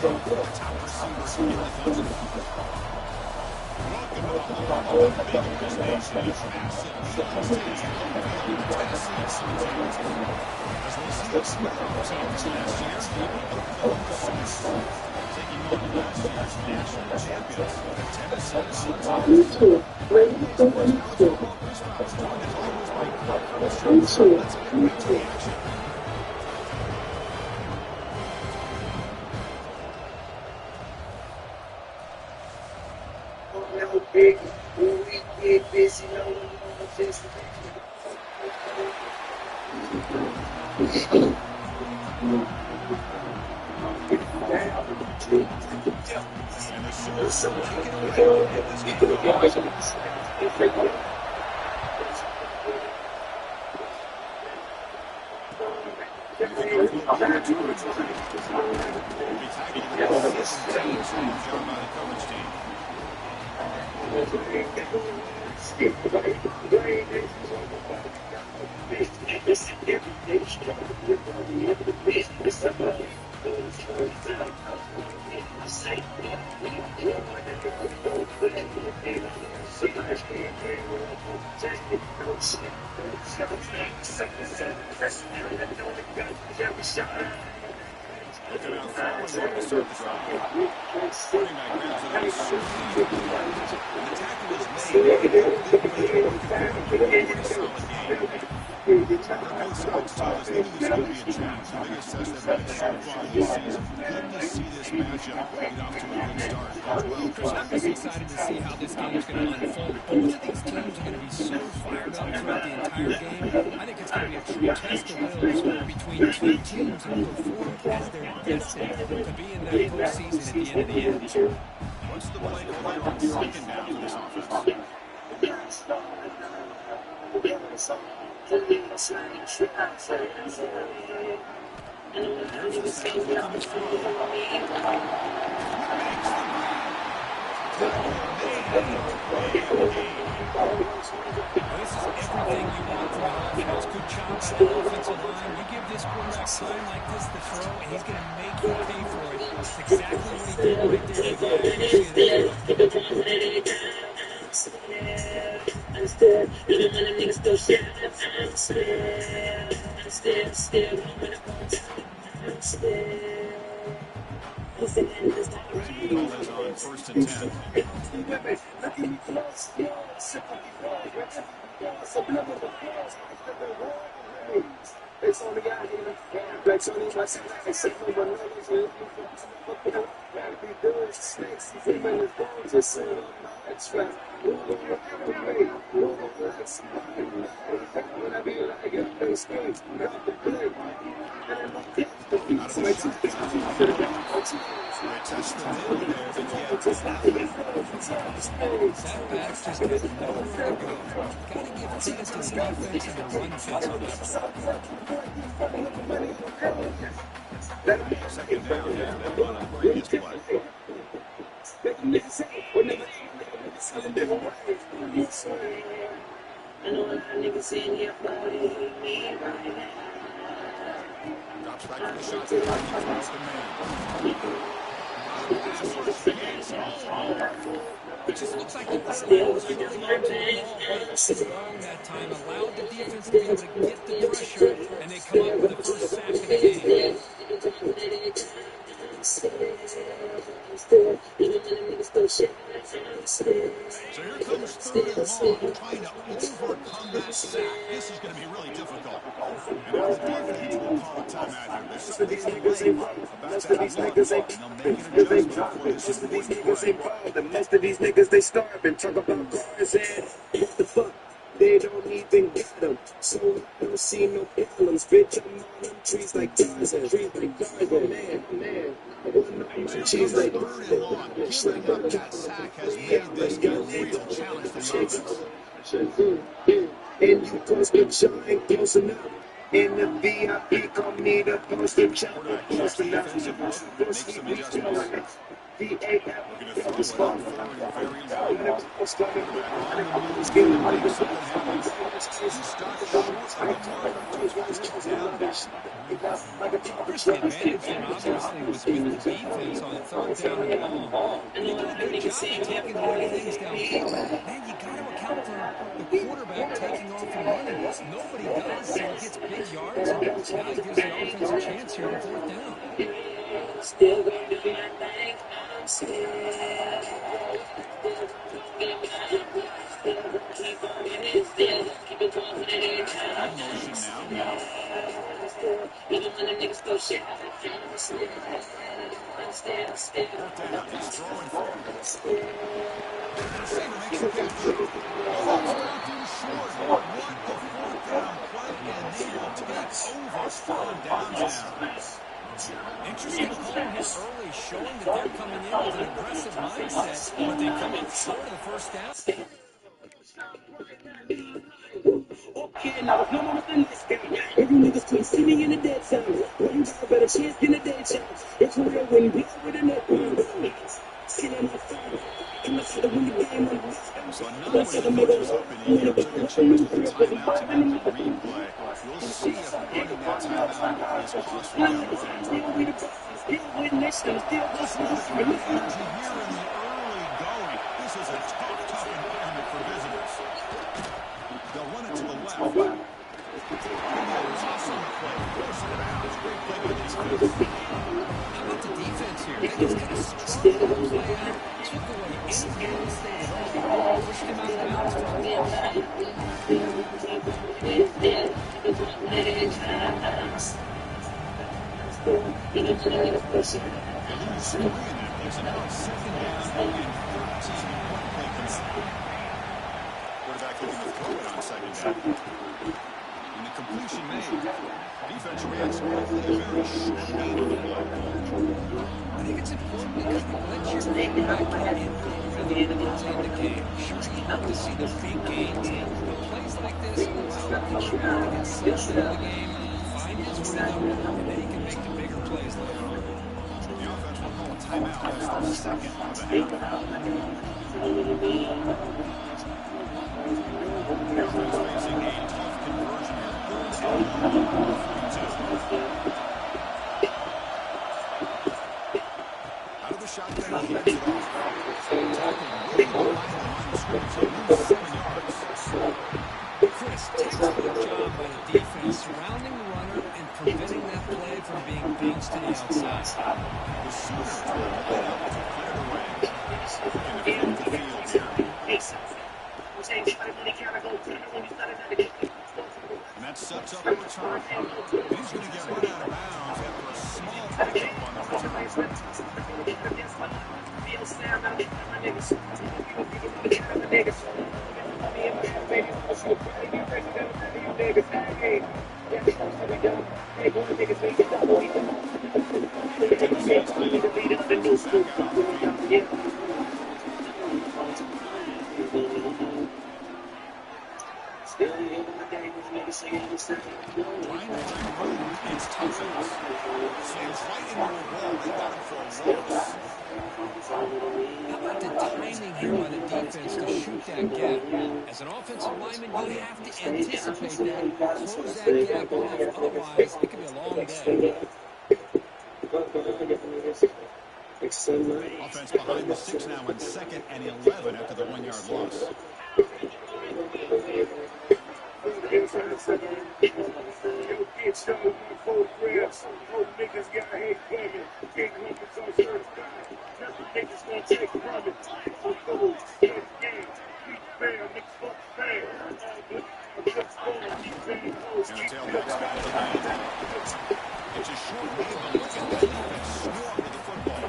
top receivers in the country. Welcome to the home of the biggest nation. It's massive Shonuff Stadium in the Tennessee Titans. As we see the Sparrows out this past year, Oklahoma Sooners taking on last year's national champions, the Tennessee Titans. Let's get right to the action. Big, when we get busy, no one wants this. And the Sooners taking away in this game. Looking out forward on the surface line. Running back grabs it out certainly. And the tackle is made. Pretty solid game. Both sides tell us this is going to be a challenge. The biggest test they've had so far this season. Good to see this matchup get off to a good start. Well, Chris, I'm just excited to see how this game is going to unfold. Both of these teams are going to be so fired up throughout the entire game. I think it's going to be a true test of wills between two teams that perform as their best to be in that postseason at the end of the year. What's the play to play on second down for this offense? This is everything you want from an offense. Good job by the offensive line. You give this quarterback time like this to throw, and he's going to make you pay for it. That's exactly what he did right there. I'm still, even when the niggas still shit, I'm still, when I'm still. Ball is on first and 10. They touched the middle there, but yet Setbacks just got nowhere to go. Got to give credit to the defense and the run fits on this. second down here. They've done a previous play. I know a lot of niggas in here following me right now. Drops back to the shotgun. Across the man. It just looks like the ball was holding on to the ball strong that time, allowed the defense to be able to get the pressure, and they come up with the first sack of the game. So here comes third and long, trying to overcome that sack. This is going to be really difficult. And now the defense will call a timeout here. There's something delayed about that run, and they'll make an adjustment for this important play. Most of these niggas, they starving. Talk about cars and what the fuck. They don't even get them. So I don't see no problems. Bitch, I'm on them trees like Tarzan. Trees like Tarzan. Man. She's like Third and long. Keeping up that sack has made this a real challenge for the offense. and you poster shine close enough. In the VIP, call me the poster child. Makes some adjustments. Looking to throw it out very low. First, the advantage there obviously was with the defense on 3rd down and long. And they do a good job of taking away things downfield. Man, you got to account for the quarterback taking off and running. Nobody does, so he gets big yards, and now he gives the offense a chance here on 4th down. Still going to be my thing. I'm scared. Keep on getting still. Keep it confident. In motion now. Even when the niggas go shit. Fourth down. He's throwing for it. Receiver makes a catch. Oh, that's down too short. What a 4th down play, and they will take over 4th downs now. Interesting call here early, showing that they're coming in with an aggressive mindset, but they come up short of the 1st down. Okay, now there's no more than this game. Every niggas can't see me in the dead zone. When you got a better chance than a dead chance. It's real when you with a net. Skin on my phone. I'm not sure to win the game. So another way the coach was hoping he took a chance with the timeout to make the replay. We'll see if running that timeout is costly down the road. There's a lot of energy here in the early going. This is a tough environment for visitors. They'll run it to the left. Maybe a loss on the play. Force it out. It's a great play by the defense. How about the defense here? They just kind of struggled to play out, took away any real estate at all, pushed him out of bounds for a loss. Quarterback looking to throw it on 2nd down. And the completion made. Defense reacts quickly. A very short game of the ball. I think it's important because you let your quarterback get in early in the game. Sure, you hope to see the big gains, but plays like this allow the quarterback to get settled into the game, find his rhythm, and then he can make the bigger plays later on. The offense will call a timeout. That's the 2nd of the half. Defense facing a tough conversion here. 3rd and 42. Out of the shotgun, he gets it off. Tackling way behind the line of scrimmage. He loses 7 yards. Chris, textbook job by the defense, surrounding the runner and preventing that play from being bounced to the outside. The Sooners line up to clear the way. In the field here. And that sets up a return. And he's going to get run out of bounds after a small pickup on the Trying to find room is tough. Slams right into a wall. They got him for a loss. How about the timing here by the defense to shoot that gap? As an offensive lineman, you have to anticipate that, close that gap off. Otherwise, it could be a long day. Offense behind the 6 now in 2nd and 11 after the 1-yard loss. It's a short game, but look at that defense swarm with the football.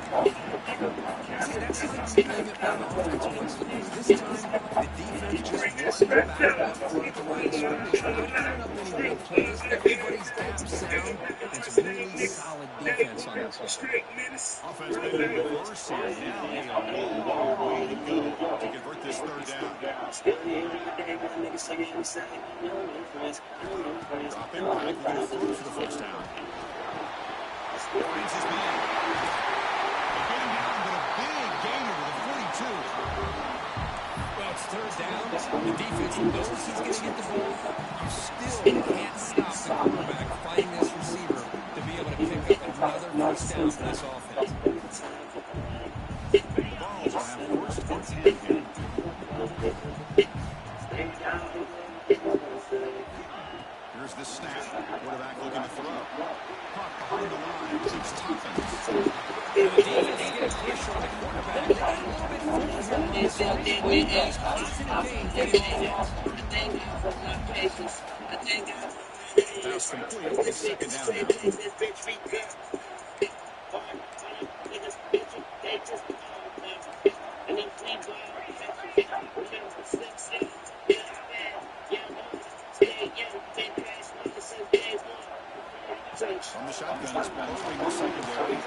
See, that's how you blame it when the offense wants to lose. This time, the defense just wasn't back up front at the line of scrimmage. Not giving up any real plays. Everybody's gap sound. It's really solid defense on that side. Offense made a reverse here. Now a long way to go to convert this 3rd down. Drop impact. We're going to throw for the 1st down. Finds his man. They get him down, but a big gain over the 42. Well, it's 3rd down. The defense knows he's going to get the ball. You still can't stop the quarterback fighting this receiver to be able to pick up a another first down for this offense. The Vols will have first and 10 here. Here's the snap. Quarterback looking to throw. Caught behind the line. It's Tuffins. And the defense is getting pressure on the quarterback. They got a little bit forward here on this one. But nice positive gain for the offense. Pass complete. It's second down now. From the shotgun, it's Bowling the secondary.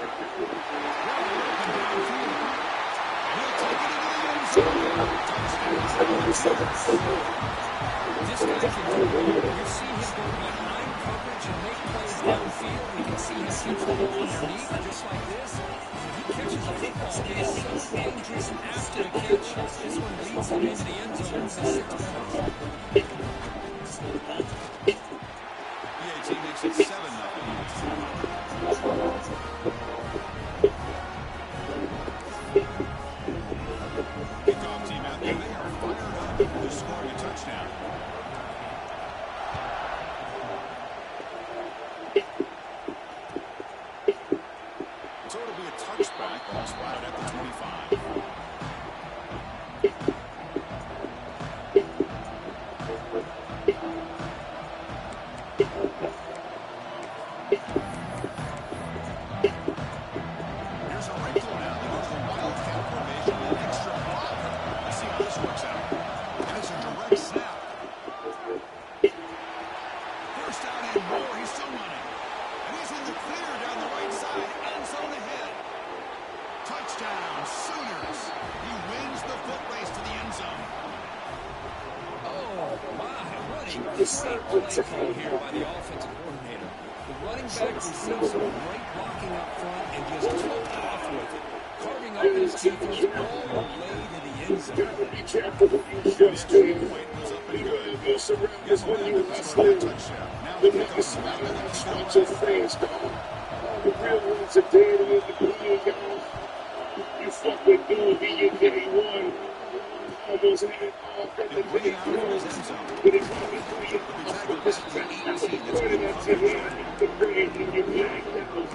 He'll take it into the end zone. This guy can do it. You see him go behind coverage and make plays downfield. We can see him catch the ball underneath, just like this. When he catches the football, he is so dangerous after the catch. This one leads him into the end zone with a 6 PAT makes it 7-0. Kickoff team out there. They are fired up to scoring a touchdown. So it'll be a touchback. Ball spotted at the 25. Here's a wrinkle now. They go to the wildcat formation and an extra block. Let's see how this works out. And it's a direct snap. First down and more. He's still running. And he's in the clear down the right side. End zone ahead. Touchdown, Sooners. He wins the foot race to the end zone. Oh, my. What a great play call here by the offensive coordinator. The running back receives some great blocking up front and just took off with it, carving up his defense all the way to the end zone. The extra point was up and good. Here's one after the score touchdown. Now the kickoff back to the The real ones are dead in the game, y'all. You fuck with Doobie, you day one. Almost had it all from the He'll bring it out of his end zone. but it's only 3 He'll be tackled back to 18. That's Put it up to him, the brand in your black house.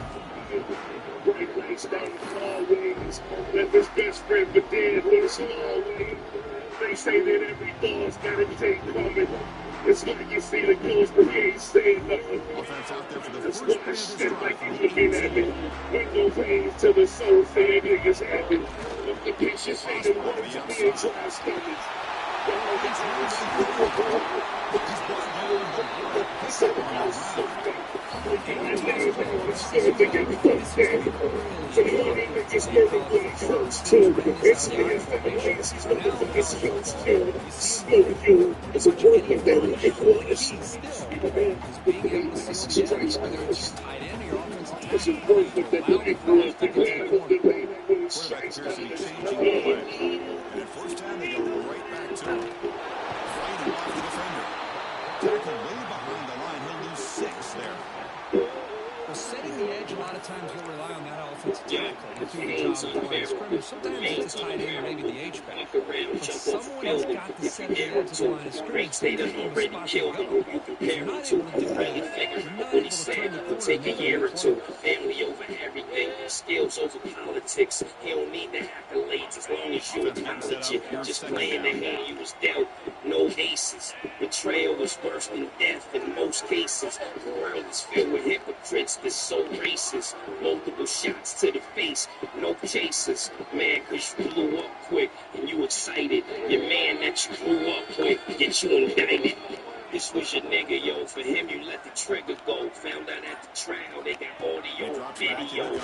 Bright lights down the hallways. Left his best friend for dead with a small way. They say that every ball's got a take coming. It's like you see the ghost, but he ain't saying nothing. Offense out there for the That's first why I play of this spit like drive. you looking at me. Window panes till the soul fan niggas happy. Look the pictures say the words of being dry stomach. It's me and family, these motherfuckers first too. Slow you, it's a word that they was. Strikes first. It's a word that they was. The man who the way that was strikes Quarterback appears to be first. changing the play. And at first down, they go right back to him. Fighting off the defender. Tackle way behind the line. He'll lose 6 there. Well, setting the edge, a lot of times we'll rely on that offensive tackle to do the job of playing scrimmage. Sometimes it's a tight end or maybe the H-back. But someone has got to set the edge of the line of scrimmage. They don't know the spot to go. If you're not able to do that, you're not able to turn the corner Take a and year or make a two, play. family over everything, skills over politics. He don't need the accolades as long as you acknowledge it. Just playing the hand you was dealt, no aces. Betrayal was worse than death in most cases. The world is filled with hypocrites that's so racist. Multiple shots to the face, no chases. Man, cause you blew up quick and you excited. Your man that you grew up with, get you indicted. This was your nigga, yo. For him, you let the trigger go. Found out at the trial, they got audio, Drops back to the video. gun.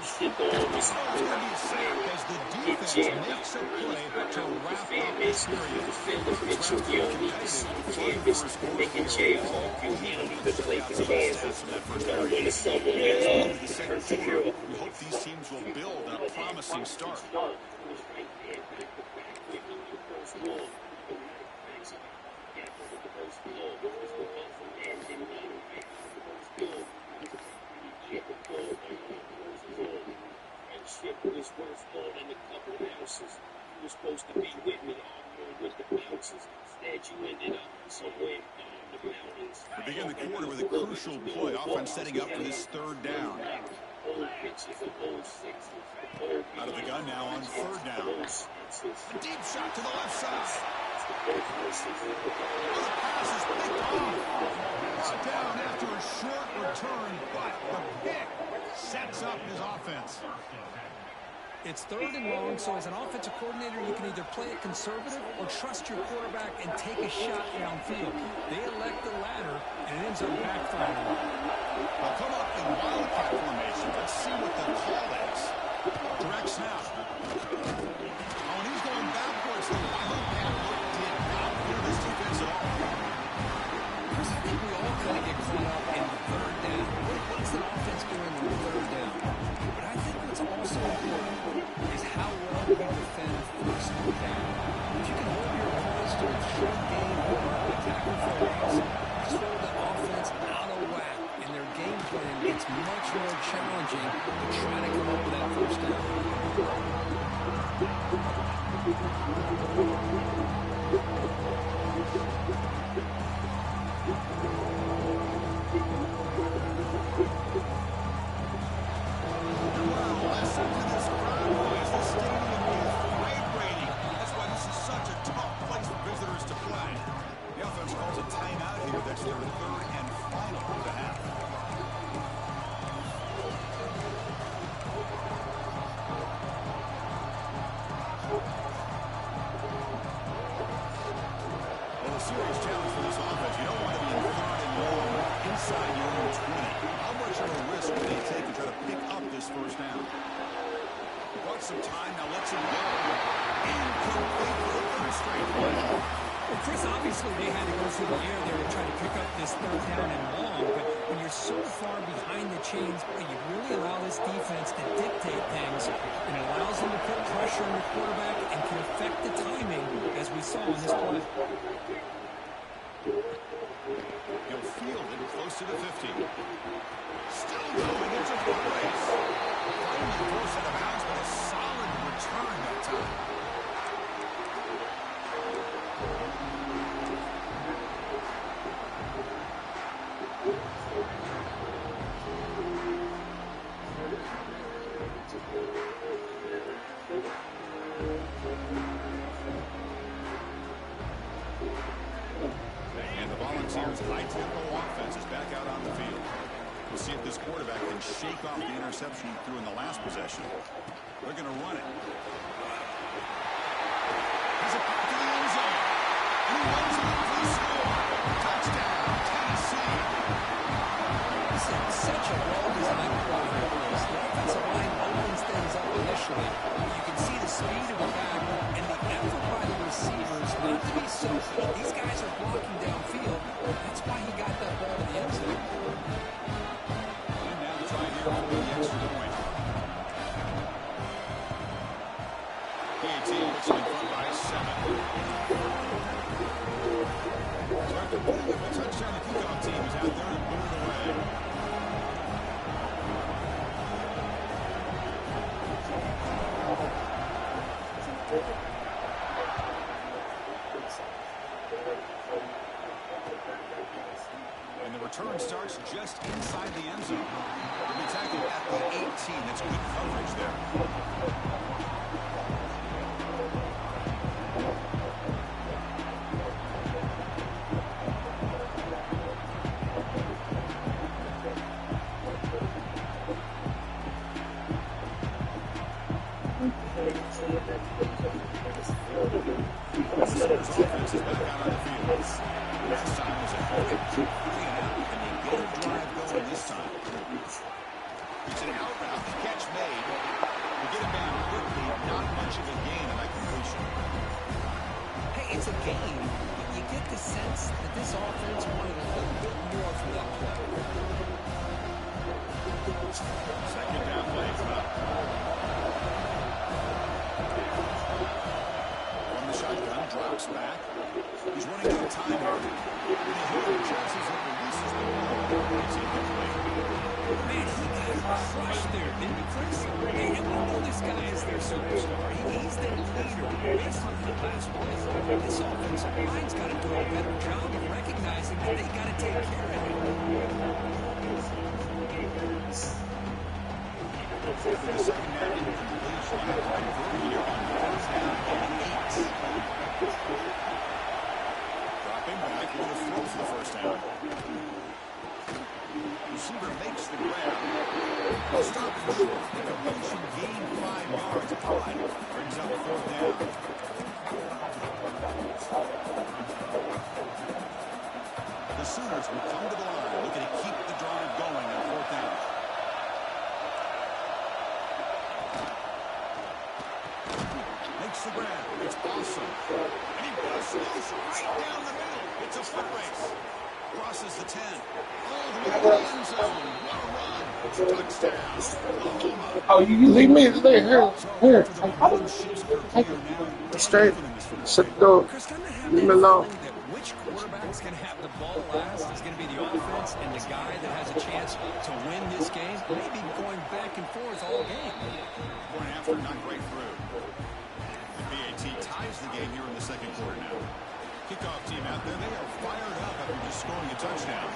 Shit always It's going to be a sack as the defense makes a play to wrap up this period. Mitchell, you don't need to see the canvas. Making Jayhawk, you don't need to play for Kansas. Don't win someone else. We hope these teams will build a promising start. trip was worth more than a couple ounces. You were supposed to be with me, arguing with the bounces. Instead, you ended up somewhere beyond the mountains. We begin the quarter with a crucial play. Offense setting up for this third down. Out of the gun now on third down. A deep shot to the left side. Oh, the pass is picked off. Brought down after a short return, but the pick sets up his offense. It's third and long, so as an offensive coordinator, you can either play it conservative or trust your quarterback and take a shot downfield. They elect the latter, and it ends up backfiring. They'll come up in wildcat formation. Let's see what the call is. Direct snap. Oh, and he's going backwards. The wildcat look did not clear this defense at all. Chris, I think we all kind of get caught up in the third down. What is the offense doing on the third down? But I think what's also important is how well you defend first down. If you can hold your opponents to a short game or a tackle for a loss, just hold the offense out of whack, and their game plan gets much more challenging to try to come up with that first down. Serious challenge for this offense. You don't want to be in third and long inside your own 20. How much of a risk will they take to try to pick up this first down? Brought some time, now lets him go. Incomplete for a third straight. Well, Chris, obviously they had to go through the air there to try to pick up this third down and long, but when you're so far behind the chains, you really allow this defense to dictate things, and it allows them to put pressure on the quarterback and can affect the timing, as we saw in this play. He'll field it close to the 50. Still going into the race. Finally throws out of bounds, but a solid return that time. And the Volunteers' high-tempo offense is back out on the field. We'll see if this quarterback can shake off the interception he threw in the last possession. They're going to run it. He's back to the end zone. And he runs it in for the score. Touchdown, Tennessee. This is such a well-designed play here, Chris. The offensive line opens things up initially. You can see the speed of the back and the effort by the receivers not to be selfish. These guys are blocking downfield. That's why he got that ball to the end zone. And now the try here for the extra point. PAT puts him in front by 7. So after putting up a touchdown, the kickoff team is out there to put it away. And the return starts just inside the end zone. They'll be tackled at the 18. That's good coverage there. Offense is back out on the field. Last time was a 3 and out, and they get a drive going this time. It's an out route, catch made. We get it down quickly, not much of a gain on that completion. Hey, it's a game, but you get the sense that this offense wanted a little bit more from that play. Second down play coming up. From the shotgun, drops back. He's running out of time here. And he holds chances and releases the ball. It's incomplete. Man, he got crushed there, didn't he, Chris? And we know this superstar. He's their leader. Based on that last play, this offensive line's got to do a better job of recognizing that they got to take care of him. After the second down incompletion, you have to convert here on first down and 8. Dropping back, going to throw for the first down. Receiver makes the grab. He'll stop it short. The completion gained 5 yards. Applied. Brings up fourth down. The Sooners will come to the line, looking to keep the drive going on fourth down. Makes the grab. It's awesome. And he busts loose right down the middle. It's a foot race. Crosses the 10. All the way to the end zone. What a run. Touchdown. Oklahoma. Oh, you leave me here. Straight. Sit the door. Leave me alone. Which quarterback's going to have the ball last is going to be the offense, and the guy that has a chance to win this game may be going back and forth all game. Going after, not great through. The PAT ties the game here in the second quarter now. Kickoff team out there, they are fired up after just scoring a touchdown.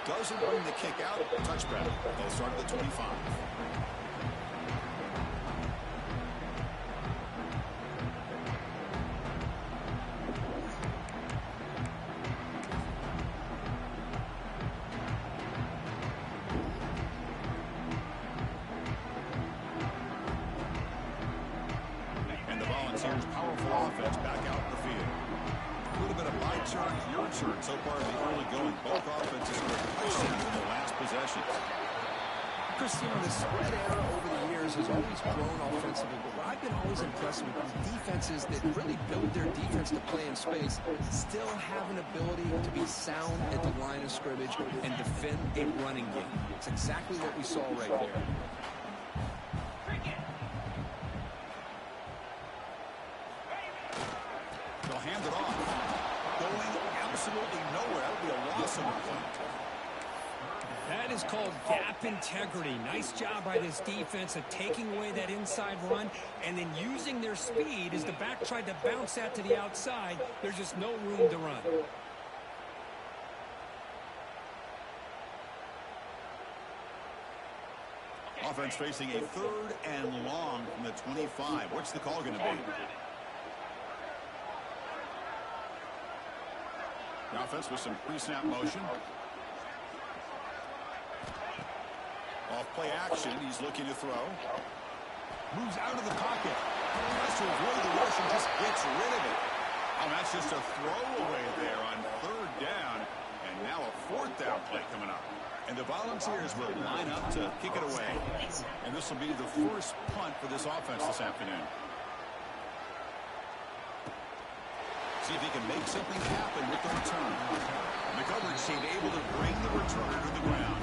Doesn't bring the kick out. Touchback. They'll start at the 25. And the Volunteers' powerful offense back out in the field. A little bit of my turn, your turn so far in the early going. Both offenses scored touchdowns in their last possessions. Chris, you know, the spread era over the years has always grown offensively, but what I've been always impressed with is defenses that really build their defense to play in space still have an ability to be sound at the line of scrimmage and defend a running game. It's exactly what we saw right there. They'll hand it off. Going absolutely nowhere. That would be a loss of a play. That is called gap integrity. Nice job by this defense of taking away that inside run and then using their speed as the back tried to bounce that to the outside. There's just no room to run. Offense facing a 3rd and long from the 25. What's the call going to be? The offense with some pre-snap motion. Off play action, he's looking to throw. Moves out of the pocket. Tries to avoid the rush and just gets rid of it. Oh, that's just a throwaway there on 3rd down. And now a 4th down play coming up. And the Volunteers will line up to kick it away. And this will be the first punt for this offense this afternoon. See if he can make something happen with the return. And the coverage team able to bring the returner to the ground.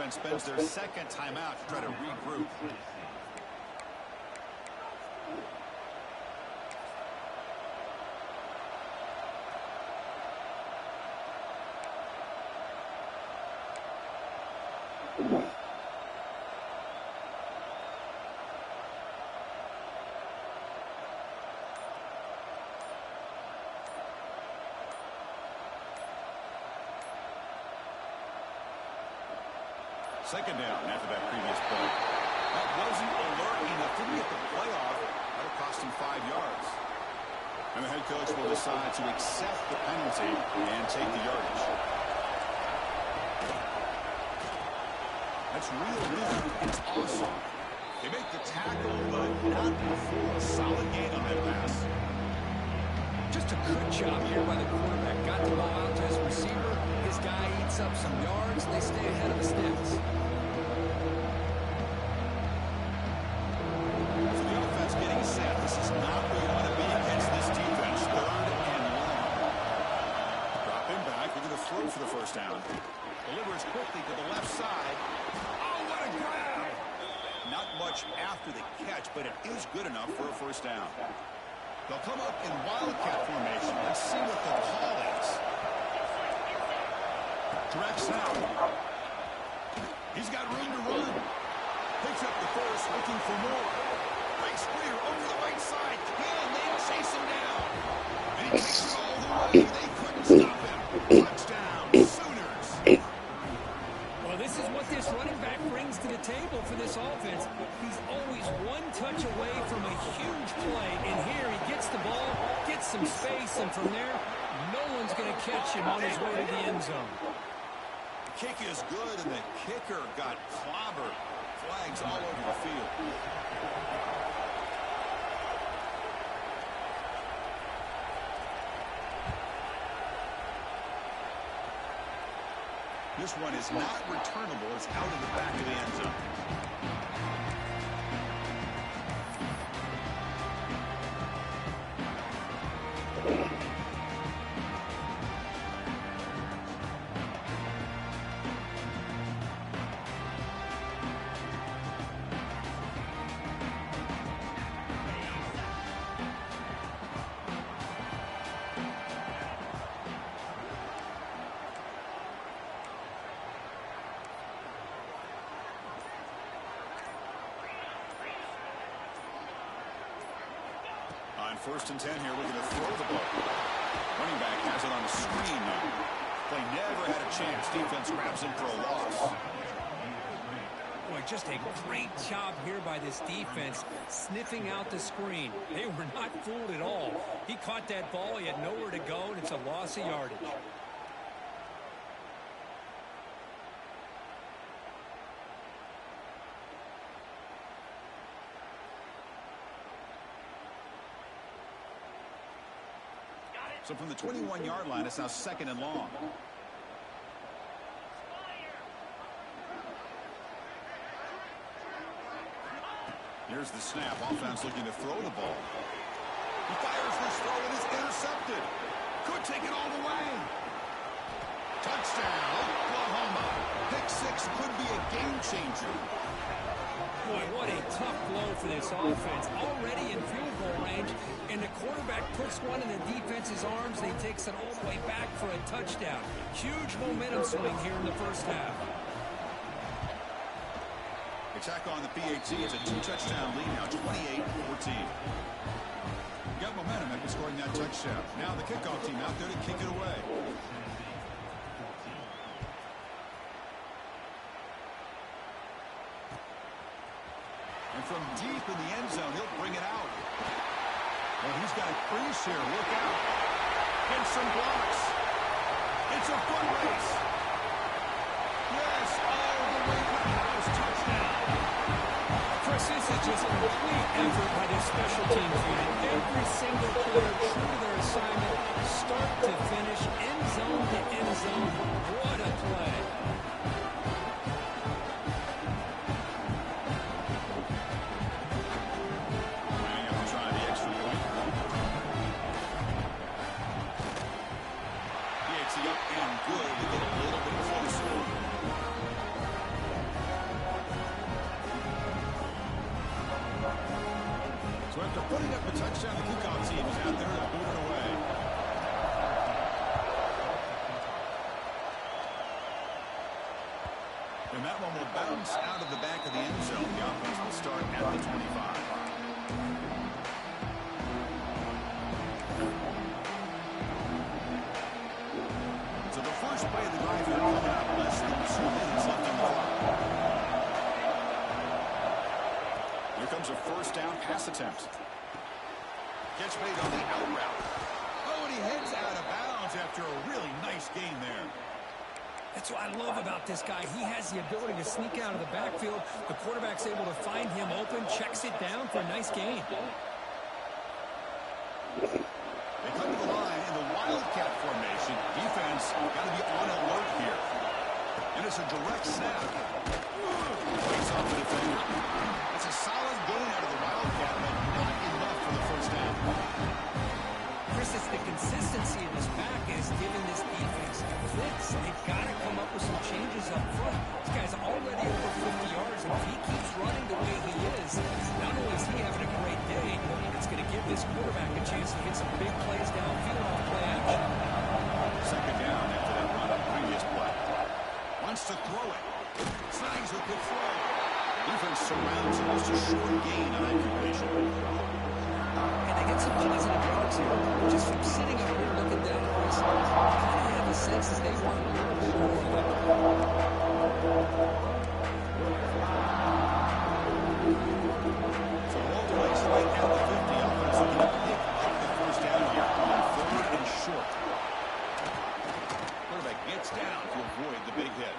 Spends their second timeout to try to regroup. Second down after that previous play. That wasn't alert enough to get the playoff. That'll cost him 5 yards. And the head coach will decide to accept the penalty and take the yardage. That's real good. It's awesome. They make the tackle, but not before a solid gain on that pass. Just a good job here by the quarterback. Got the ball out to his receiver. His guy eats up some yards, and they stay ahead of the sticks. So the offense getting set. This is not where you want to be against this defense. 3rd and long. Drop him back. We're going to throw for the first down. Delivers quickly to the left side. Oh, what a grab! Not much after the catch, but it is good enough for a first down. They'll come up in wildcat formation. Let's see what the call is. Direct snap. He's got room to run. Picks up the first, looking for more. Nice clear over the right side. Can they chase him down? And he takes it all the way. They couldn't stop him. Touchdown, Sooners. Well, this is what this running back brings to the table for this offense. He's always one touch away from a huge play. And here he gets the ball, gets some space, and from there, no one's going to catch him on his way to the end zone. The kick is good, and the kicker got clobbered. Flags all over the field. This one is not returnable. It's out of the back of the end zone. On 1st and 10 here, we're going to throw the ball. Running back has it on the screen now. They never had a chance. Defense grabs him for a loss. Boy, just a great job here by this defense, sniffing out the screen. They were not fooled at all. He caught that ball. He had nowhere to go, and it's a loss of yardage. So from the 21-yard line, it's now 2nd and long. Here's the snap. Offense looking to throw the ball. He fires this throw and it's intercepted. Could take it all the way. Touchdown, Oklahoma. Pick 6 could be a game changer. Boy, what a tough blow for this offense. Already in field goal range, and the quarterback puts one in the defense's arms, and he takes it all the way back for a touchdown. Huge momentum swing here in the first half. Attack on the PAT. It's a 2-touchdown lead now, 28-14. Got momentum after scoring that touchdown. Now the kickoff team out there to kick it away. And from deep in the end zone, he'll bring it out. Well, he's got a crease here. Look out. And some blocks. It's a foot race. Yes, all the way to the house. Touchdown. Chris, this is just a complete effort by this special teams unit. Every single player true to their assignment, start to finish, end zone to end zone. What a play. So after putting up a touchdown, the kickoff team is out there to boot it away. And that one will bounce out of the back of the end zone. The offense will start at the 25. So the first play of the drive here coming up, less than 2 minutes left on the clock. Here comes a first down pass attempt. Gets made on the out route. Oh, and he heads out of bounds after a really nice gain there. That's what I love about this guy. He has the ability to sneak out of the backfield. The quarterback's able to find him open, checks it down for a nice gain. They come to the line in the wildcat formation. Defense got to be on alert here. And it's a direct snap. Breaks off the defender. It's a solid gain out of the wildcat, but not enough for the first down. Chris, it's the consistency of his back is giving this defense fits. They've got to come up with some changes up front. This guy's already over 50 yards, and if he keeps running the way he is, not only is he having a great day, it's going to give this quarterback a chance to get some big plays downfield off play action. Second down after that run on the previous play. Wants to throw it. Snags a good throw. Defense surrounds him. Just a short gain on that completion. And they get some positive yards here. Just from sitting up here looking down at this, I kind of have a sense that they want a little bit more of it. So all the way right at the 50. Offense looking to pick up the first down here on third and short. Quarterback gets down to avoid the big hit.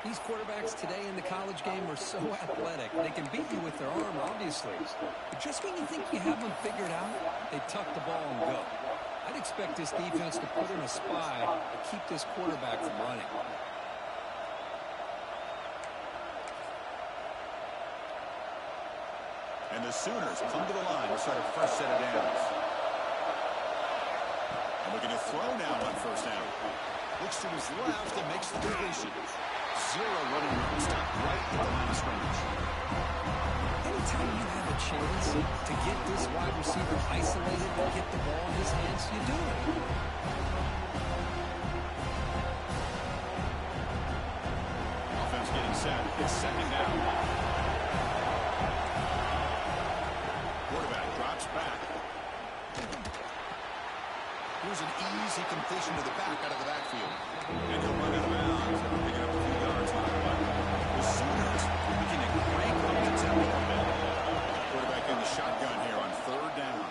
These quarterbacks today in the college game are so athletic. They can beat you with their arm, obviously. But just when you think you have them figured out, they tuck the ball and go. I'd expect this defense to put in a spy to keep this quarterback from running. And the Sooners come to the line to start a fresh set of downs. And looking to throw now on first down. Looks to his left and makes the completion. Zero running room. Stop right at the line of scrimmage. Anytime you have a chance to get this wide receiver isolated and get the ball in his hands, you do it. Offense getting set. It's second down. Quarterback drops back. Here's an easy completion to the back out of the backfield. And he'll run out of bounds and pick up a few yards on the play. The Sooners begin to crank up the tempo a bit. Quarterback in the shotgun here on third down.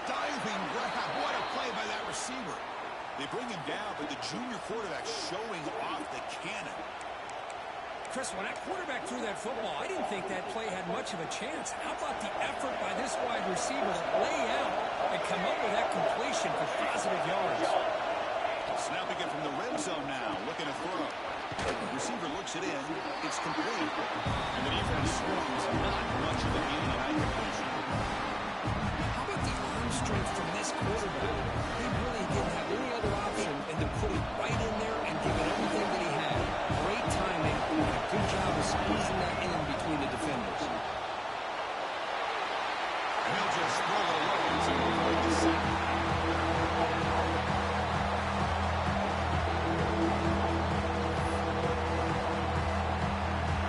Diving grab. What a play by that receiver. They bring him down, but the junior quarterback showing off the cannon. Chris, when that quarterback threw that football, I didn't think that play had much of a chance. How about the effort by this wide receiver to lay out and come up with that completion for positive yards? Snapping it from the red zone now, looking to throw. The receiver looks it in. It's complete. And the defense swings. Not much of a gain on that completion. How about the arm strength from this quarterback? He really didn't have any other option than to put it right in there and give it everything that he had. Great timing and a good job of squeezing that in between the defenders. And he'll just throw it away as he avoids the sack.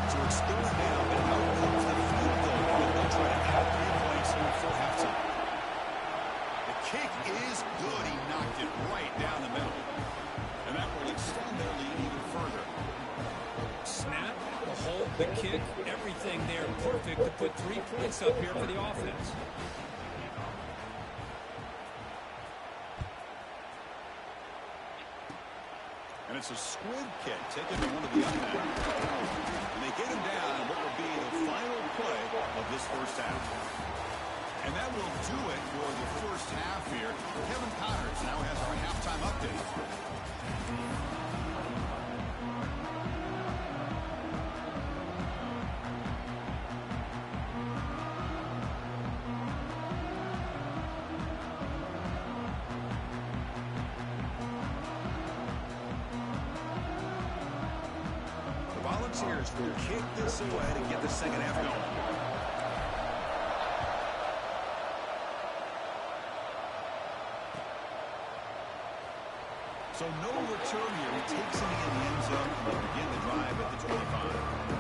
So it's third down, but out comes the field goal. They'll try to add 3 points here before halftime. The kick is good. He knocked it right down the middle. And that will extend their lead even further. Snap, the hold, the kick, everything there perfect to put 3 points up here for the offense. And it's a squib kick taken to one of the young men. And they get him down in what will be the final play of this first half. And that will do it for the first half here. Kevin Connors now has our halftime update. Volunteers will kick this away to get the second half going. So no return here. He takes it in the end zone and will begin the drive at the 25.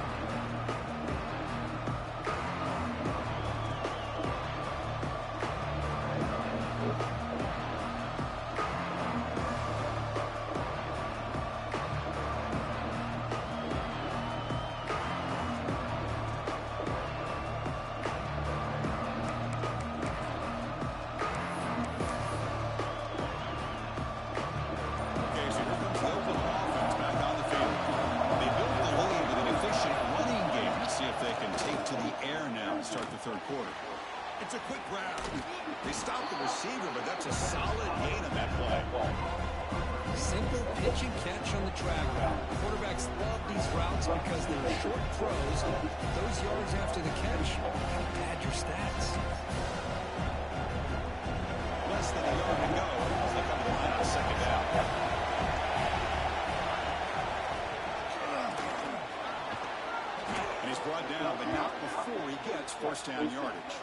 pitch and catch on the drag route. Quarterbacks love these routes because they're short throws. Those yards after the catch can pad your stats. Less than a yard to go as they come to the line on second down. And he's brought down, but not before he gets first down yardage.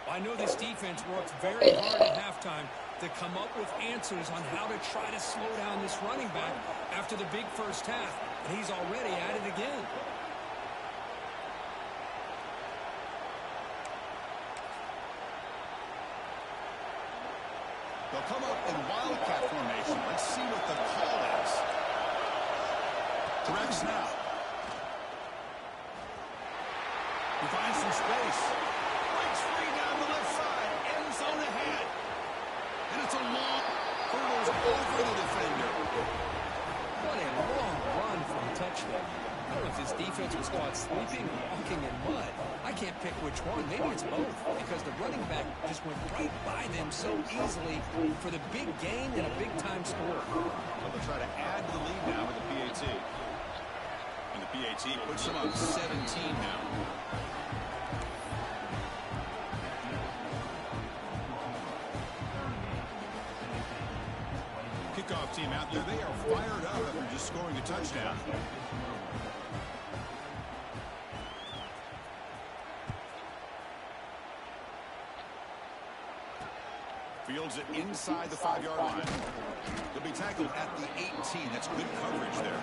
I know this defense worked very hard at halftime to come up with answers on how to try to slow down this running back after the big first half, and he's already at it again. They'll come up in wildcat formation. Let's see what the call is. Direct snap. He finds some space. Breaks free down the left side. End zone ahead. And it's a long hurdles over the defender. What a long run for a touchdown. I don't know if this defense was caught sleeping or walking in mud. I can't pick which one. Maybe it's both, because the running back just went right by them so easily for the big gain and a big-time score. Well, they'll try to add to the lead now with the PAT. And the PAT puts them on 17 now. Kickoff team out there. They are fired up after just scoring a touchdown. Fields it inside the 5-yard line. He'll be tackled at the 18. That's good coverage there.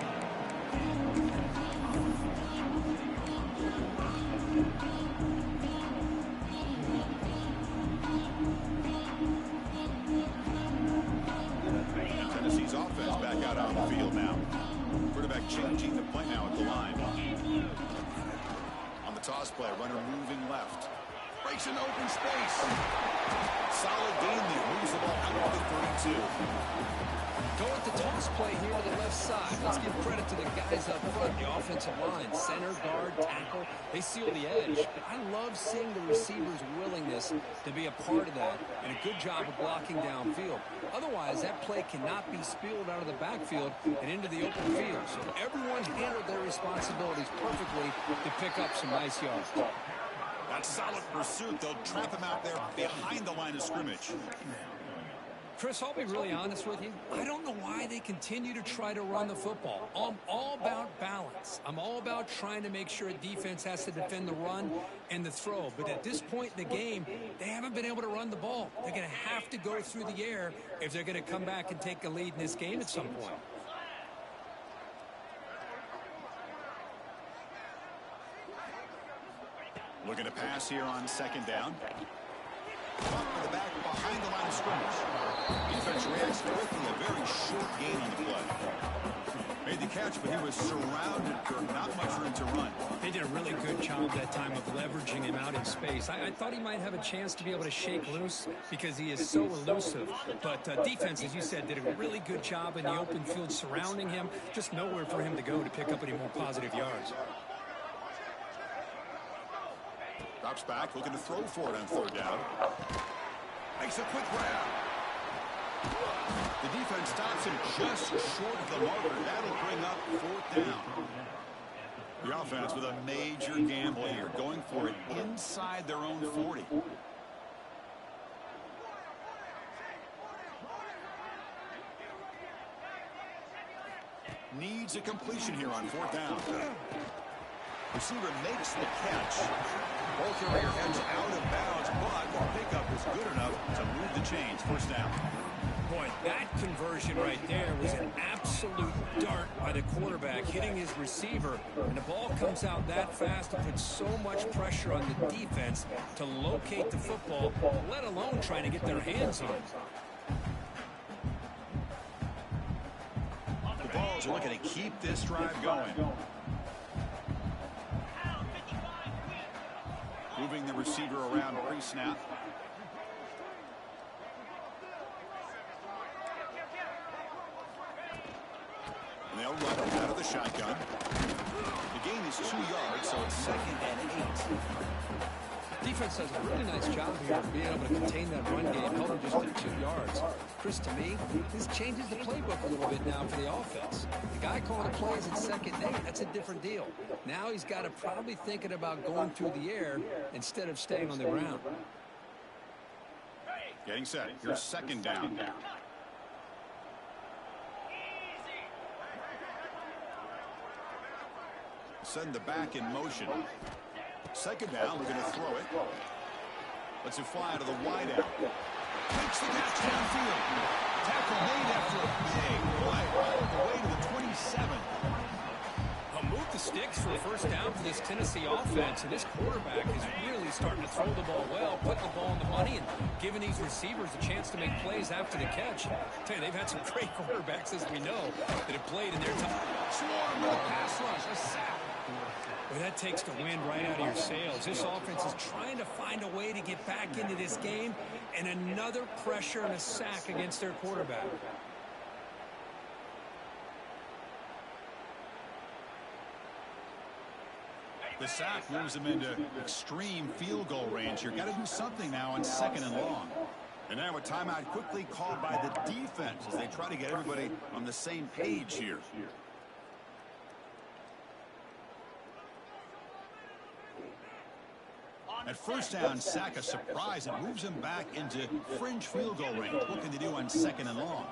And Tennessee's offense back out on the field now. Quarterback changing the play now at the line. On the toss play, runner moving left. Breaks an open space. Solid gain there. Moves the ball out to the 32. Go with the toss play here to the left side. Let's give credit to the guys up front, the offensive line, center, guard, tackle. They seal the edge. I love seeing the receivers' willingness to be a part of that, and a good job of blocking downfield. Otherwise, that play cannot be spilled out of the backfield and into the open field. So everyone handled their responsibilities perfectly to pick up some nice yards. That's solid pursuit. They'll trap him out there behind the line of scrimmage. Chris, I'll be really honest with you. I don't know why they continue to try to run the football. I'm all about balance. I'm all about trying to make sure a defense has to defend the run and the throw. But at this point in the game, they haven't been able to run the ball. They're going to have to go through the air if they're going to come back and take a lead in this game at some point. Looking to pass here on second down. Caught with the back behind the line of scrimmage. Defense reacts quickly. A very short gain on the play. Made the catch, but he was surrounded for not much room to run. They did a really good job that time of leveraging him out in space. I thought he might have a chance to be able to shake loose because he is so elusive. But defense, as you said, did a really good job in the open field surrounding him. Just nowhere for him to go to pick up any more positive yards. Drops back, looking to throw for it on third down. Makes a quick grab. The defense stops him just short of the marker. That'll bring up fourth down. The offense with a major gamble here, going for it inside their own 40. Needs a completion here on fourth down. Receiver makes the catch. Ball carrier heads out of bounds, but the pickup is good enough to move the chains. First down. Boy, that conversion right there was an absolute dart by the quarterback, hitting his receiver. And the ball comes out that fast to put so much pressure on the defense to locate the football, let alone trying to get their hands on it. The Balls are looking to keep this drive going. Moving the receiver around pre-snap. And they'll run it out of the shotgun. The gain is 2 yards, so it's 2nd and 8. Defense does a really nice job here of being able to contain that run game, held them just to 2 yards. Chris, to me, this changes the playbook a little bit now for the offense. The guy calling the plays at second and 8, that's a different deal. Now he's got to probably thinking about going through the air instead of staying on the ground. Getting set. Here's second down. Send the back in motion. Second down, we're going to throw it. Lets it fly to the wide out. Takes the catch downfield. Tackle made after a big play all the way to the 27. Move the sticks for a first down for this Tennessee offense, and this quarterback is really starting to throw the ball well, putting the ball in the money, and giving these receivers a chance to make plays after the catch. I tell you, they've had some great quarterbacks, as we know, that have played in their time. Swarm with a pass rush, a sack. Well, that takes the wind right out of your sails. This offense is trying to find a way to get back into this game, and another pressure and a sack against their quarterback. The sack moves them into extreme field goal range here. Got to do something now on second and long. And now a timeout quickly called by the defense as they try to get everybody on the same page here. At first down, sack a surprise. It moves him back into fringe field goal range. What can they do on second and long?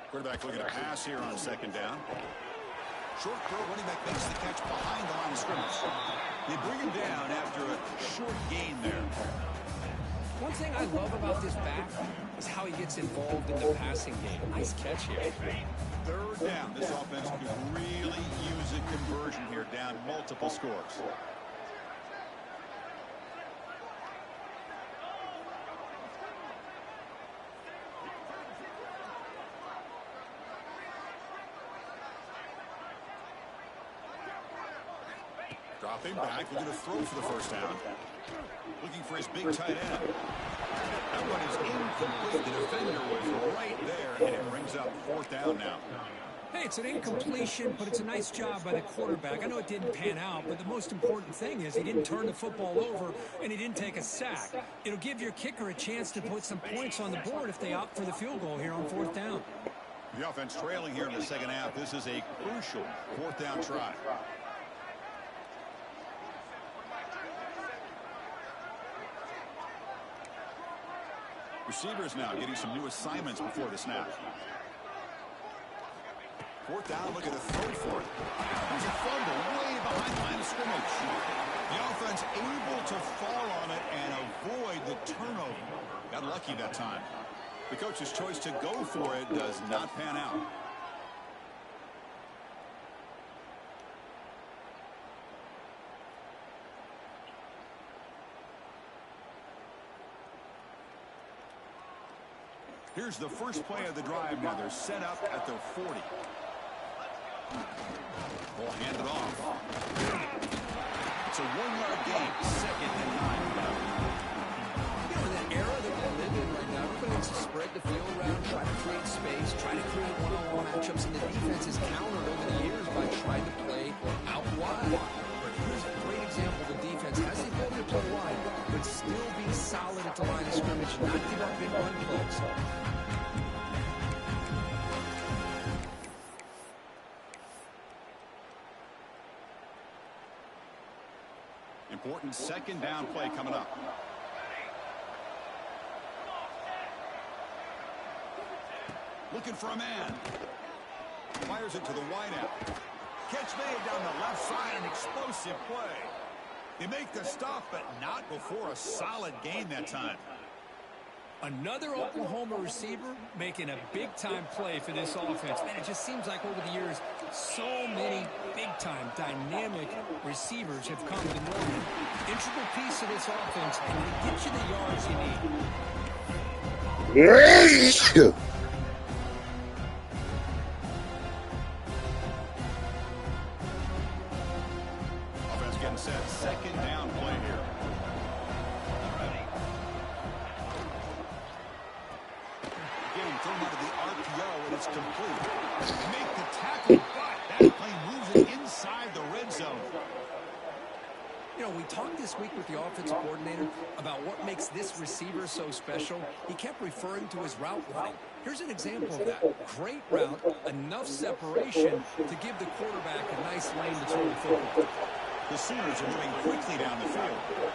Quarterback looking to pass here on second down. Short throw, running back makes the catch behind the line of scrimmage. They bring him down after a short gain there. One thing I love about this back is how he gets involved in the passing game. Nice catch here. Third down. This offense could really use a conversion here, down multiple scores. Dropping back, looking to throw for the first down. Looking for his big tight end. That one is incomplete. The defender was right there, and it brings up fourth down now. Hey, it's an incompletion, but it's a nice job by the quarterback. I know it didn't pan out, but the most important thing is he didn't turn the football over, and he didn't take a sack. It'll give your kicker a chance to put some points on the board if they opt for the field goal here on fourth down. The offense trailing here in the second half. This is a crucial fourth down try. Receivers now getting some new assignments before the snap. Fourth down, looking to throw for it. There's a fumble way behind the line of scrimmage. The offense able to fall on it and avoid the turnover. Got lucky that time. The coach's choice to go for it does not pan out. Here's the first play of the drive now. They're set up at their 40. Ball handed off. It's a 1-yard gain. Second and 9. You know, in that era that we live in right now, everybody wants to spread the field around, try to create space, try to create one-on-one matchups, and the defense is countered over the years by trying to play out wide. But here's a great example. The defense has the ability to play wide, but still be solid at the line of scrimmage, not give up big run plays. Important second down play coming up. Looking for a man. Fires it to the wideout. Catch made down the left side, an explosive play. They make the stop, but not before a solid gain that time. Another Oklahoma receiver making a big-time play for this offense. Man, it just seems like over the years, so many big-time, dynamic receivers have come to Norman. Integral piece of this offense, and they get you the yards you need. Offense getting set. Second down play here. Thrown into the RPO, and it's complete. They make the tackle, but that play moves it inside the red zone. You know, we talked this week with the offensive coordinator about what makes this receiver so special. He kept referring to his route running. Here's an example of that. Great route, enough separation to give the quarterback a nice lane to throw the football. The Sooners are moving quickly down the field.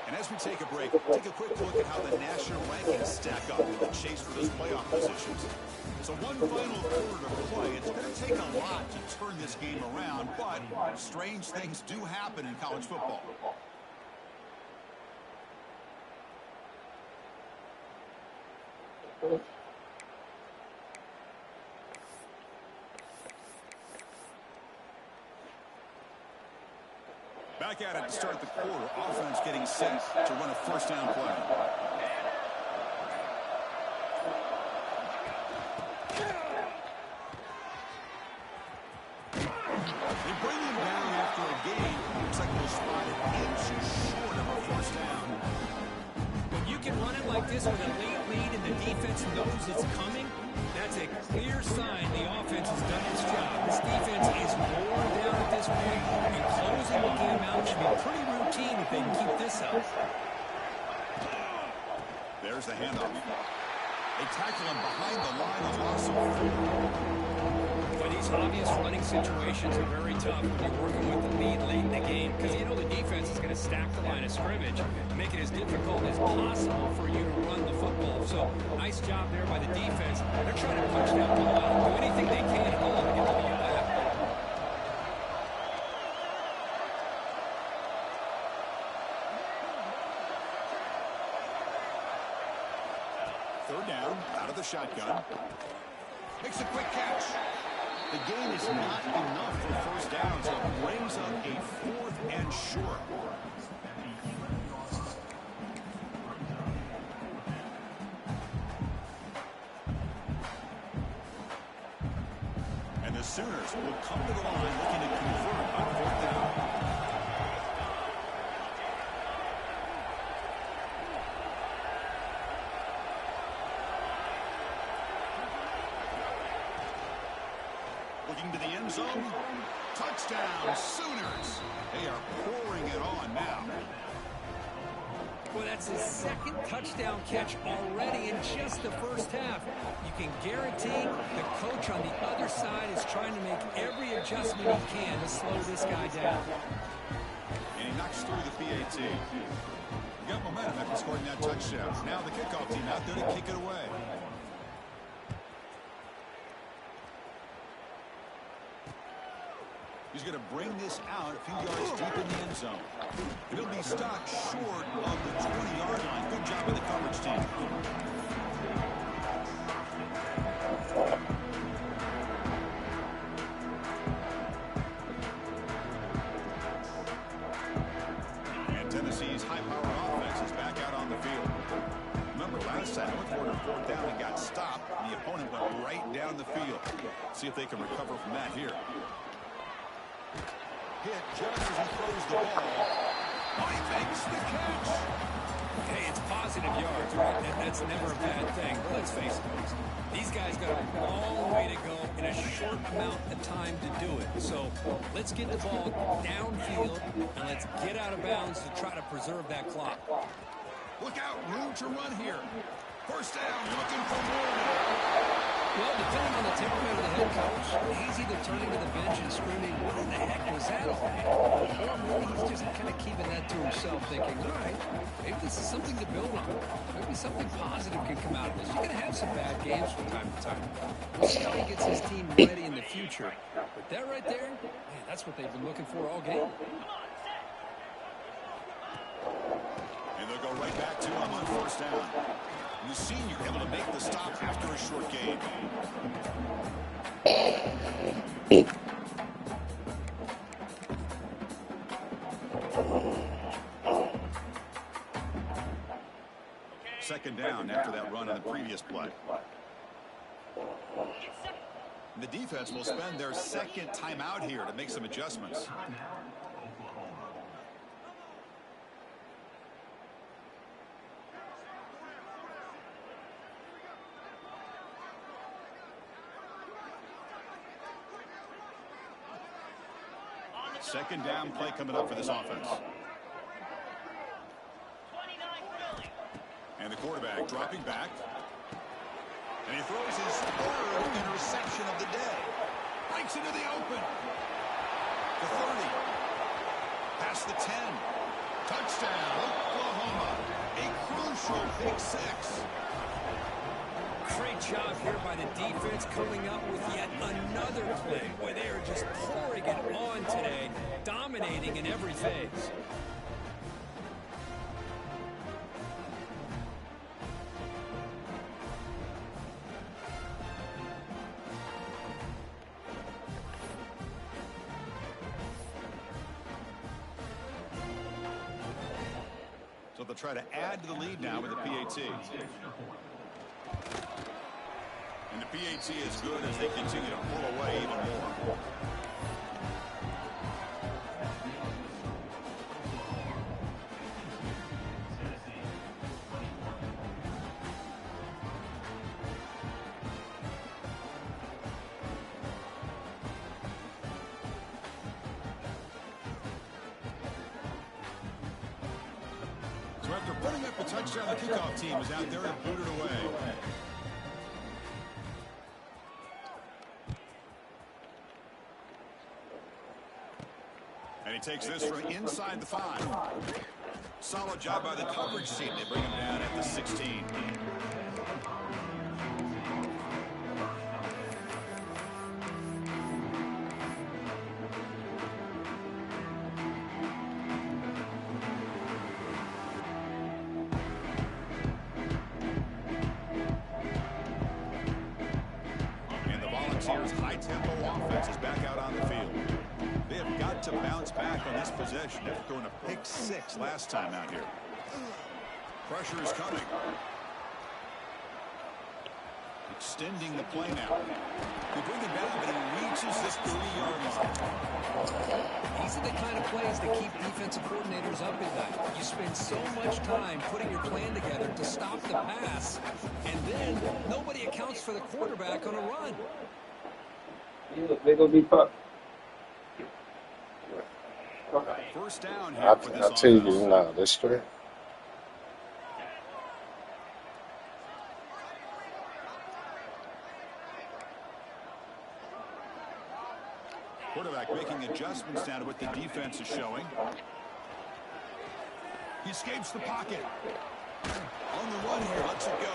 And as we take a break, take a quick look at how the national rankings stack up in the chase for those playoff positions. So one final quarter to play. It's going to take a lot to turn this game around, but strange things do happen in college football. Back at it to start the quarter. Offense getting set to run a first down play. They bring him down after a gain. Looks like they'll spot it inches short of a first down. When you can run it like this with a late lead and the defense knows it's coming, that's a clear sign the offense has done its job. This defense is worn down at this point, and closing the game out should be pretty routine if they can keep this up. There's the handoff. They tackle him behind the line of loss of 4. But these obvious running situations are very tough when you're working with the lead late in the game, because you know the defense is going to stack the line of scrimmage, make it as difficult as possible for you to run the football. So nice job there by the defense. They're trying to punch that ball out, do anything they can at all to get the ball back. Third down, out of the shotgun. Makes a quick catch. The gain is not enough for first down, so it brings up a 4th and short. And the Sooners will come to the line looking to convert on 4th down. Looking to the end zone. Touchdown, Sooners. They are pouring it on now. Well, that's his second touchdown catch already in just the first half. You can guarantee the coach on the other side is trying to make every adjustment he can to slow this guy down. And he knocks through the PAT. He got momentum after scoring that touchdown. Now the kickoff team out there to kick it away. He's going to bring this out a few yards deep in the end zone. It'll be stopped short of the 20-yard line. Good job by the coverage team. And Tennessee's high-powered offense is back out on the field. Remember, last time they went for a 4th down and got stopped, and the opponent went right down the field. See if they can recover from that here. Hit just as he throws the ball. Oh, he makes the catch. Hey, it's positive yards, right? That's never a bad thing. But let's face it, these guys got a long way to go in a short amount of time to do it. So let's get the ball downfield, and let's get out of bounds to try to preserve that clock. Look out, room to run here. First down, looking for more. Well, depending on the temperament of the head coach, he's either turning to the bench and screaming, what in the heck was that all about? Or maybe he's just kind of keeping that to himself, thinking, all right, maybe this is something to build on. Maybe something positive can come out of this. You're going to have some bad games from time to time. We'll see how he gets his team ready in the future. But that right there, man, that's what they've been looking for all game. And they'll go right back to him on first down. The senior able to make the stop after a short gain. Second down after that run on the previous play. The defense will spend their second timeout here to make some adjustments. Second down play coming up for this offense. And the quarterback dropping back. And he throws his third interception of the day. Breaks into the open. The 30. Past the 10. Touchdown, Oklahoma. A crucial pick six. Great job here by the defense coming up with yet another play where they are just pouring it on today, dominating in every phase. So they'll try to add to the lead now with the PAT. And the PAT is good as they continue to pull away even more. So after putting up a touchdown, the kickoff team is out there to boot it away. And he takes this from inside the 5. Solid job by the coverage team. They bring him down at the 16. And the Volunteers' high-tempo offense is back out on the field. They have got to bounce back on this possession after throwing a pick six last time out here. Pressure is coming. Extending the play now. They bring it down, but he reaches this 30-yard line. These are the kind of plays that keep defensive coordinators up at night. You spend so much time putting your plan together to stop the pass, and then nobody accounts for the quarterback on a run. They're going to be fucked. First down here for this I tell offense. you now, that's straight. Quarterback making adjustments now to what the defense is showing. He escapes the pocket. On the run here, lets it go.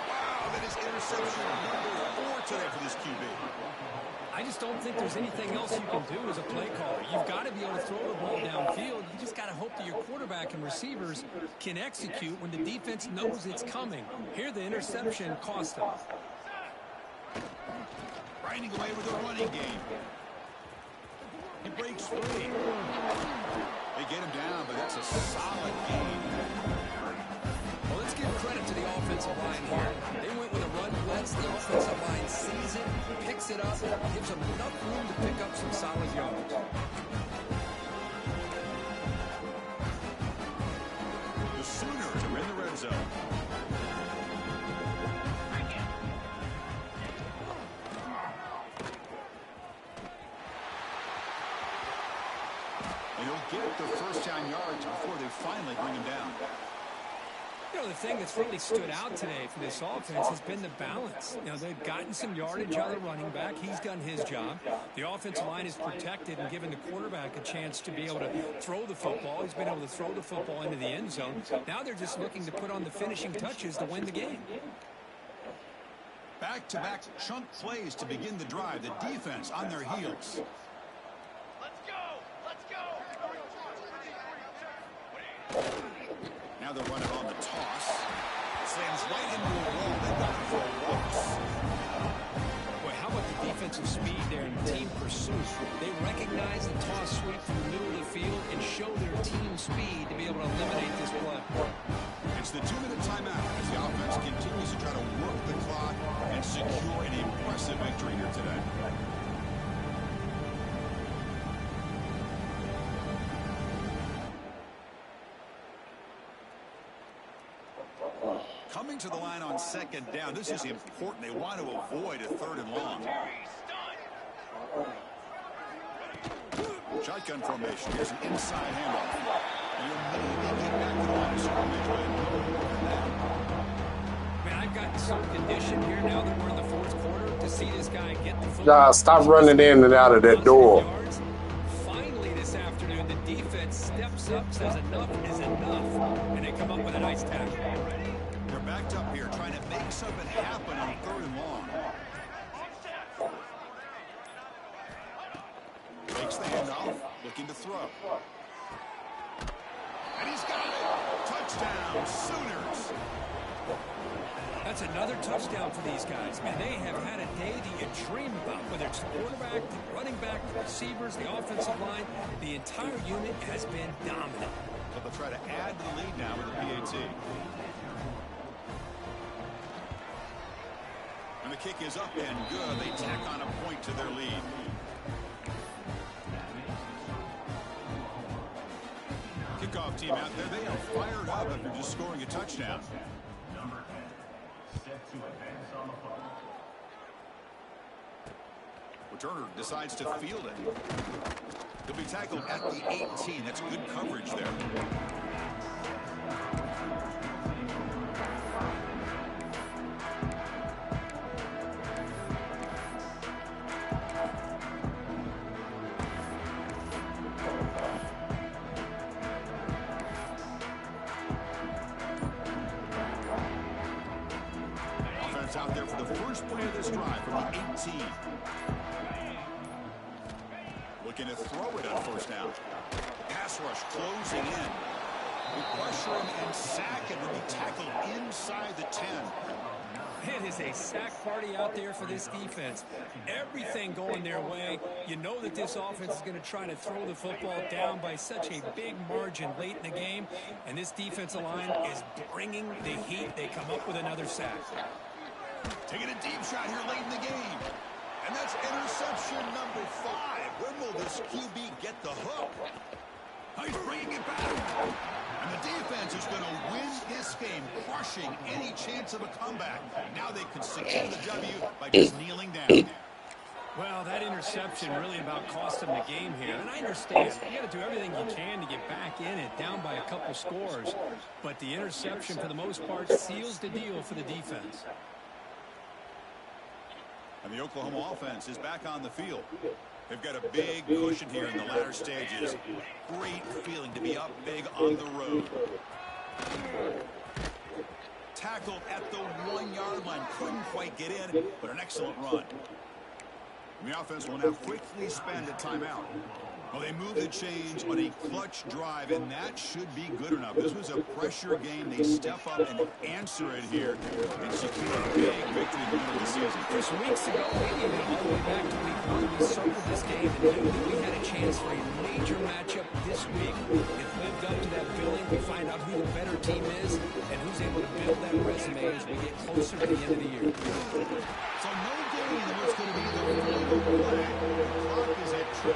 Wow, that is interception number 4 today for this QB. I just don't think there's anything else you can do as a play caller. You've got to be able to throw the ball downfield. You just got to hope that your quarterback and receivers can execute when the defense knows it's coming. Here, the interception cost them. Grinding away with a running game. He breaks free. They get him down, but that's a solid game. Well, let's give credit to the offensive line here. They went with a run blitz. The offensive line sees it, picks it up, gives them enough room to pick up some solid yards. The Sooners are in the red zone. And he'll get the first down yards before they finally bring him down. You know, the thing that's really stood out today for this offense has been the balance. You know, they've gotten some yardage on the running back. He's done his job. The offensive line is protected and given the quarterback a chance to be able to throw the football. He's been able to throw the football into the end zone. Now they're just looking to put on the finishing touches to win the game. Back-to-back chunk plays to begin the drive. The defense on their heels. Now they're running on the toss. Slam runs right into a wall. They've got it for a loss. Boy, how about the defensive speed there and team pursuit? They recognize the toss sweep from the middle of the field and show their team speed to be able to eliminate this play. It's the 2-minute timeout as the offense continues to try to work the clock and secure an impressive victory here today. Coming to the line on second down. This is important. They want to avoid a 3rd and long. Shotgun formation. Here's an inside handoff. And you'll maybe get back to the line of scrimmage, but Man, I've gotten some condition here now that we're in the 4th quarter to see this guy get the football. Nah, stop running in and out of that door. Finally this afternoon, the defense steps up, says enough is enough, and they come up with a nice tackle. they're backed up here trying to make something happen on 3rd and long. Takes the handoff, looking to throw. And he's got it. Touchdown, Sooners. That's another touchdown for these guys. Man, they have had a day that you dream about, whether it's the quarterback, the running back, the receivers, the offensive line. The entire unit has been dominant. But they'll try to add to the lead now with the PAT. And the kick is up and good. They tack on a point to their lead. Kickoff team out there. They are fired up after just scoring a touchdown. Returner decides to field it. He'll be tackled at the 18. That's good coverage there. Offense out there for the first play of this drive from the 18. Looking to throw it on 1st down. Pass rush closing in. We pressure him and sack him to be tackled inside the 10. It is a sack party out there for this defense. Everything going their way. You know that this offense is going to try to throw the football down by such a big margin late in the game. And this defensive line is bringing the heat. They come up with another sack. Taking a deep shot here late in the game. And that's interception number 5. When will this QB get the hook? He's bringing it back. And the defense is going to win this game, crushing any chance of a comeback. Now they can secure the W by just kneeling down. Well, that interception really about cost them the game here. And I understand. You got to do everything you can to get back in it, down by a couple scores. But the interception, for the most part, seals the deal for the defense. And the Oklahoma offense is back on the field. They've got a big cushion here in the latter stages. Great feeling to be up big on the road. Tackled at the 1-yard line. Couldn't quite get in, but an excellent run. And the offense will now quickly spend a timeout. Well, they move the chains on a clutch drive, and that should be good enough. This was a pressure game. They step up and answer it here and secure a big victory at the end of the season. Just weeks ago, maybe even all the way back to week 1, we circled this game and knew that we had a chance for a major matchup this week. It lived up to that billing. We find out who the better team is and who's able to build that resume as we get closer to the end of the year. So no game in what's going to be the final play. The clock is at 0-0.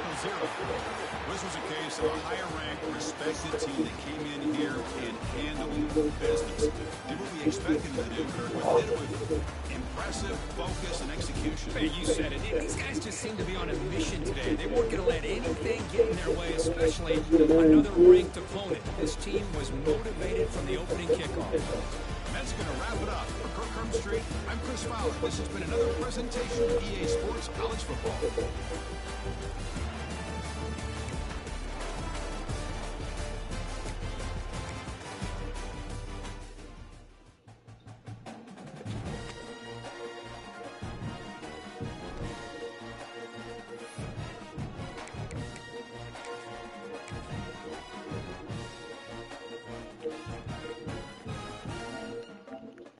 This was a case of a higher-ranked, respected team that came in here and handled business. Did what we expected them to do, Kirk, but did it with impressive focus and execution. Hey, you said it. These guys just seem to be on a mission today. They weren't going to let anything get in their way, especially another ranked opponent. This team was motivated from the opening kickoff. And that's going to wrap it up. For Kirk Street, I'm Chris Fowler. This has been another presentation of EA Sports College Football.